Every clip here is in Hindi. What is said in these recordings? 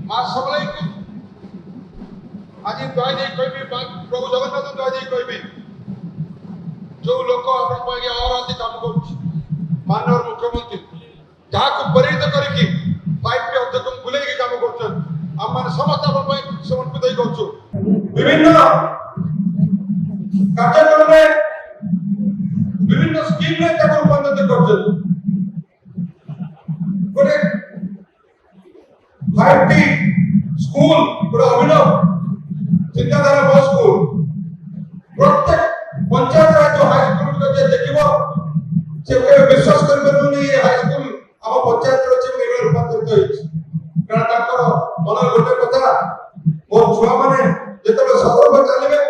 মা সবলাইকে আজি দয়া দেই কইবি প্রভু জগন্নাথ দয়া দেই কইবি जो लोक आपण पागे अहराती काम करूची माननीय मुख्यमंत्री जहां प्रेरित करके पाइप पे अध्यक्ष बुले के काम करछन हम माने समस्त आपण पाई समर्पित होई करछु विभिन्न कार्यक्रम में विभिन्न स्कीम में तक रूपांतरित करछन गोटे 5T स्कूल गोटे अभिनव चिंताधारा बस स्कूल प्रत्येक पंचायत राज हाई स्कूल को जे देखिबो से विश्वास कर परबनी हाई स्कूल हम पंचायत रो जे एगो रूपांतरित होइछ कारण ताकर मन गोटे कथा मोर छुआ माने जेतबे सफर पर चलबे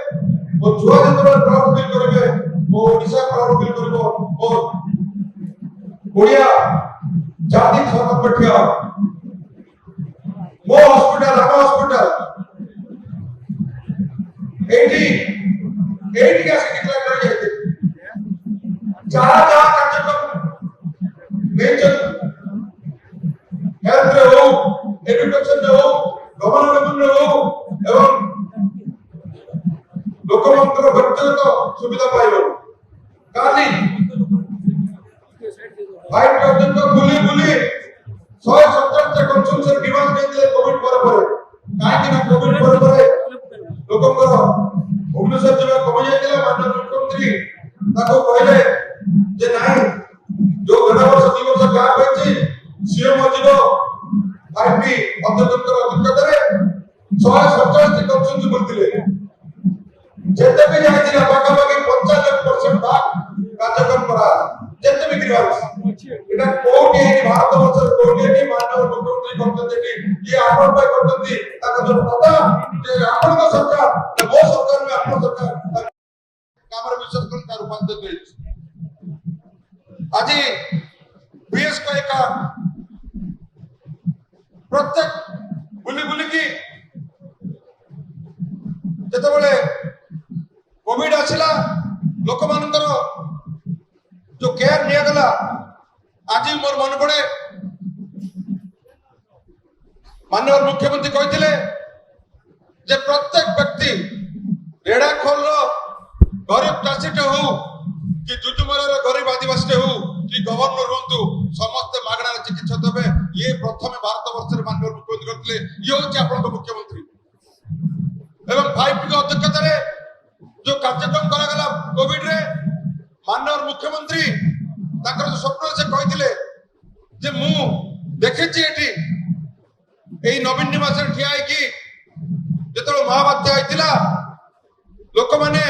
मोर छुआ जेतबे प्राउड फील करबे मो ओडिसा प्राउड फील करबो मोर ओडिया जाति सर्वपठिया मो हॉस्पिटल राम हॉस्पिटल एटी का डिक्लेयर कर जाते जहां कार्यक्रम मेजर हेल्थ रे हो एजुकेशन रे हो गवर्नमेंट रे हो एवं लोकमंत्र व्यक्तिगत सुविधा पाइबो काली फाइट पर्यंत बुली 170 से कंसंसर डिमांड देले कोविड पर काहे कि ना कोविड पर लोकंकर भुवनेश्वर जब कम जाइला माननीय मुख्यमंत्री ताको कहले जे नाही जो गण वर्ष 2 वर्ष गैप होइछि सीएम जीरो 5T अध्यक्षकर अध्यक्षतारे 147 कंसंसर बोलतिले जेते भी जाइला बाका बाकी 95% भाग कार्यक्रम करा जेते भी ग्रीवांस एटा कोटी भारत वर्ष कोटी माननीय मुख्यमंत्री करते ये आपण पाई करते ताका जो पता जे आपण का सरकार वो सरकार में आपण सरकार कामर विश्वास करता रूपांतरित होइछ আজি बीएस का एक प्रत्येक बुली की जते बेले कोविड आसिला लोक मानकर जो केयर निया गला आज मोर मन पड़े माननीय मुख्यमंत्री कहते जे प्रत्येक व्यक्ति रेड़ा खोल गरीब चाषीटे हो कि जुजुमरार गरीब आदिवासी हो कि गवर्नर हूँ समस्त मागणार चिकित्सा देवे ये प्रथम भारत वर्ष माननीय मुख्यमंत्री करते ये हूँ आप मुख्यमंत्री एवं 5T अध्यक्षतार जो कार्यक्रम करागला कोविड रे माननीय मुख्यमंत्री जो स्वप्न से कहते जे मु देखी एटी नवीन निवास ठिया जो महाबात्या होता लोक मैंने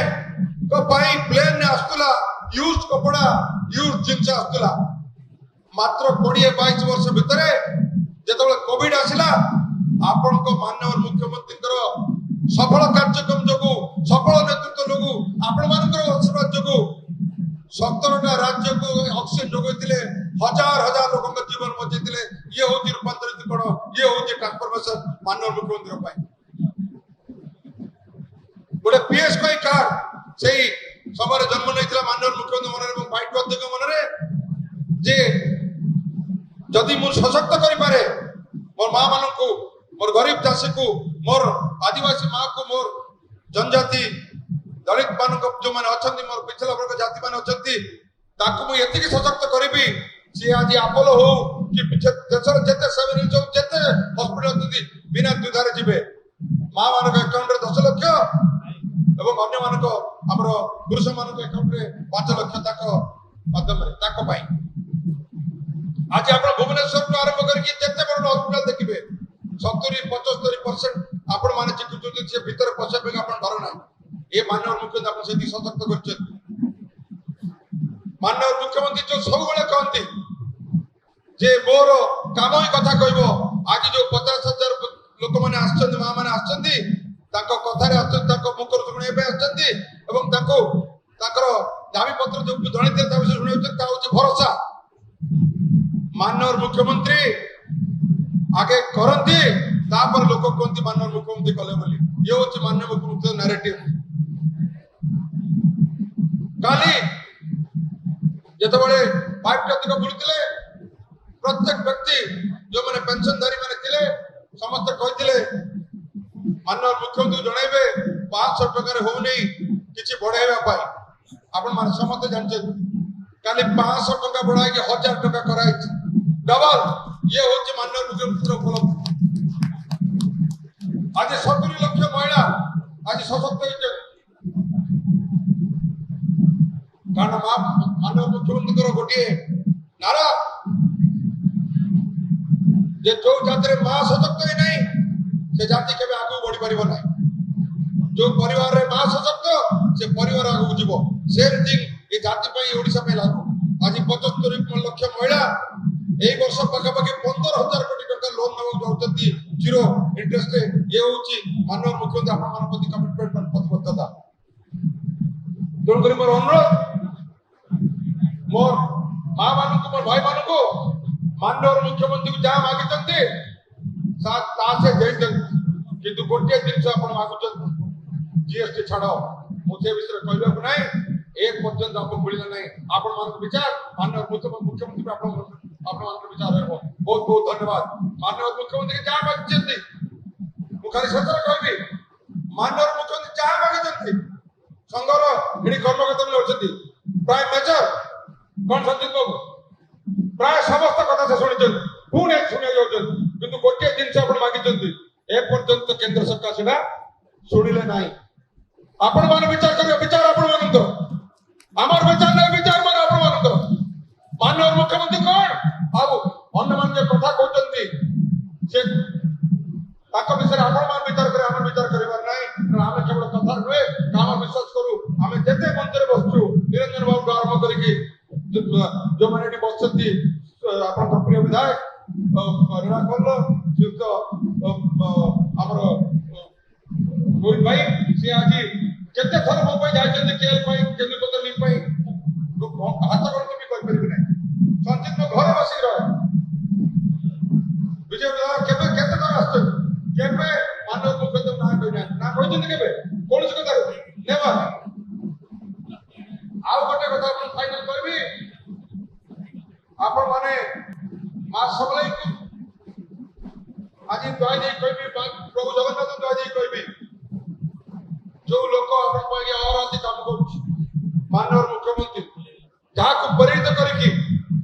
प्लेन आसला यूज कपड़ा यूज जिनस आसला मात्र 20-22 वर्ष भितर जो कोविड आसला आपण माननीय मुख्यमंत्री सफल कार्यक्रम जो सफल नेतृत्व जो आपण मान आशीर्वाद जो 17टा राज्य को ऑक्सीजन जोगैतिले हजार लोगों का जीवन बचैतिले ये होती रूपांतरितकरण ये होती ट्रांसफॉर्मेशन माननीय मुख्यमंत्री पाई गोटे पीएस कोई कार्ड सेही समय जन्म नैतिला माननीय मुख्यमंत्री मन रे 5T अध्यक्ष मन रे जे जदि मु सशक्त करि पारे मोर मां मानन को मोर गरीब चाषी को मोर आदिवासी मां को मोर जनजाति दलित मान जो मैंने अच्छा मोर पिछला वर्ग जाति मान अच्छा मुझे सशक्त करी सी आज आपोलो हो कि देशर जिते सेवेरी जिते हस्पिटाल बिना द्विधारे जी माँ मान अकाउंट 10 लाख एवं अन्य मानक आमर पुरुष मान अकाउंट 5 लाख माध्यम आज आप भुवनेश्वर आरंभ करके जिते बड़ हस्पिटाल देखिए 70-75% आपण मैंने चिकित्सा भीतर पशा पे आप डर ना ये माननीय मुख्यमंत्री से सशक्त कर माननीय मुख्यमंत्री जो सब बड़े कहती जे मोर काम ही कथा कहब आज जो 50,000 लोक मैंने माँ मैंने मुखर शुणा दाबी पत्र जो जनते शुणे भरोसा माननीय मुख्यमंत्री आगे करती लोक कहते माननीय मुख्यमंत्री कले ये हूँ माननीय मुख्यमंत्री नैरेटिव काली जिते 5T अधिक बुलूले प्रत्येक व्यक्ति जो मैंने पेंशनधारी मैंने समस्त कहते माननीय मुख्यमंत्री जनइबे 500 टकर होनी किसी बढ़ाइबा आपण मान समस्त जानते काली 500 टका बढ़ाई 1000 टका कराई डबल ये होची माननीय मुख्यमंत्री उपलब्ध आज 70 लाख महिला आज सशक्त होते कारण माननीय मुख्यमंत्री गोटे नारा जे जो जाति माँ सशक्त ही नहीं से जाति के आगे बढ़ी पार ना जो परिवार रे माँ सशक्त से परिवार आगे जीव सेम थिंग ये जाति ओडिशा में लागू आज 75 लाख महिला এই বর্ষ পাখাপাখি 15,000 কোটি টাকা লোন নেওয়া যাচ্ছেন জিরো ইন্টারেস্টে ये হচ্ছে মাননীয় মুখ্যমন্ত্রী আপনার প্রতি কমিটমেন্ট প্রতিবদ্ধতা তেমনি মোর অনুরোধ মোর মা মানকু মোর ভাই মানকু माननीय मुख्यमंत्री को जहाँ मागिचंती से देइचंती किंतु गोटे जिनस आपण मागुचंती जीएसटी छाड़ मुझे विषय कहबा को नहीं एक पर्यंत आपको मिलना नहीं आपण मान विचार माननीय मुख्यमंत्री आपण मान विचार रहबो बहुत बहुत धन्यवाद माननीय मुख्यमंत्री जहाँ मागिचंती मुखारी सचर कहबी माननीय मुख्यमंत्री जहाँ मागिचंती संघर एडी कर्मकर्ता में अछंती प्राय मेजर कोन संजीत बाबू प्राय समस्त कथा से शुणी पुणे शुणी कि गोटे जिन मागिंट ए पर्यंत केंद्र सरकार से शुणिले ना आपण मान विचार करेंगे विचार आपण आमर विचार नहीं विचार मान आपण माननीय मुख्यमंत्री कौन आउ अन्य मान कथा कहते से विषय आपण मान विचार करें आम विचार करार ना आम केवल कथा नुहे काम विश्वास करूँ आम जिते मंच बसचु निरंजन बाबू आरंभ करके जो मैंने बसती आपन प्रिय विधायक रीणाखोल युक्त हमर रोहित भाई से आज केते थर मो पे जाय छथि केल पई केंद्र पत्र लिख पई हाथ गणति भी कर परिबे नै संचित में घर बसी रह विजय विधायक केबे केते थर आछत केबे मानव मुख्यमंत्री ना कहि ना कहि छथि केबे कोन से कथा नेवर आउ गोटे कथा अपन फाइनल करबी आपण माने मां सबलाई आज दया दे कहबी प्रभु जगन्नाथ दया दे कहबी जो लोक आपण पागे और अधिक काम करू माननीय मुख्यमंत्री जहा को परिणत करके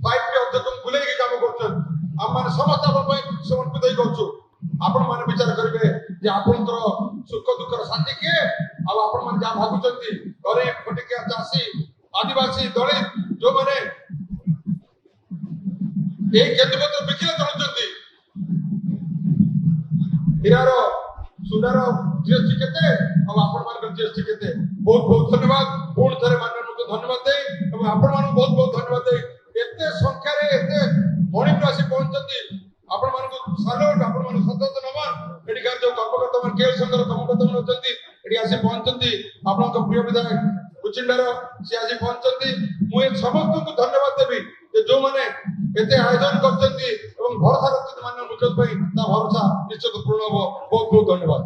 पाइप पे अध्यक्ष भूले के काम करछन हम माने समस्त आपण पाई समर्पित दई करछु आपण माने विचार करबे जे आपण सुख दुख साथी के आ आपण माने जा भागुचंती गरीब फटिका चासी आदिवासी दलित जो माने एक केंद्र पत्र बिकिले चलुचंती हिरार सुनार जीएसटी केते और आपण मान जीएसटी केते बहुत बहुत धन्यवाद पूर्ण थरे माननीय को धन्यवाद दे और आपण मान बहुत बहुत धन्यवाद दे एते संख्या रे एते मणिपुर आसी पहुंचंती आपण मान को सैल्यूट आपण मान सतत नमन एडी गार जो कर्मकर्ता मान केल संघर कर्मकर्ता मान होचंती एडी आसी पहुंचंती आपण को प्रिय विधायक कुचिंडार से आसी पहुंचंती मु समस्त को धन्यवाद देबी जो माने एते आयोजन करचंती एवं भरोसा रखते माननीय मुख्यमंत्री ता भरोसा निश्चित पूर्ण हो बहुत बहुत धन्यवाद।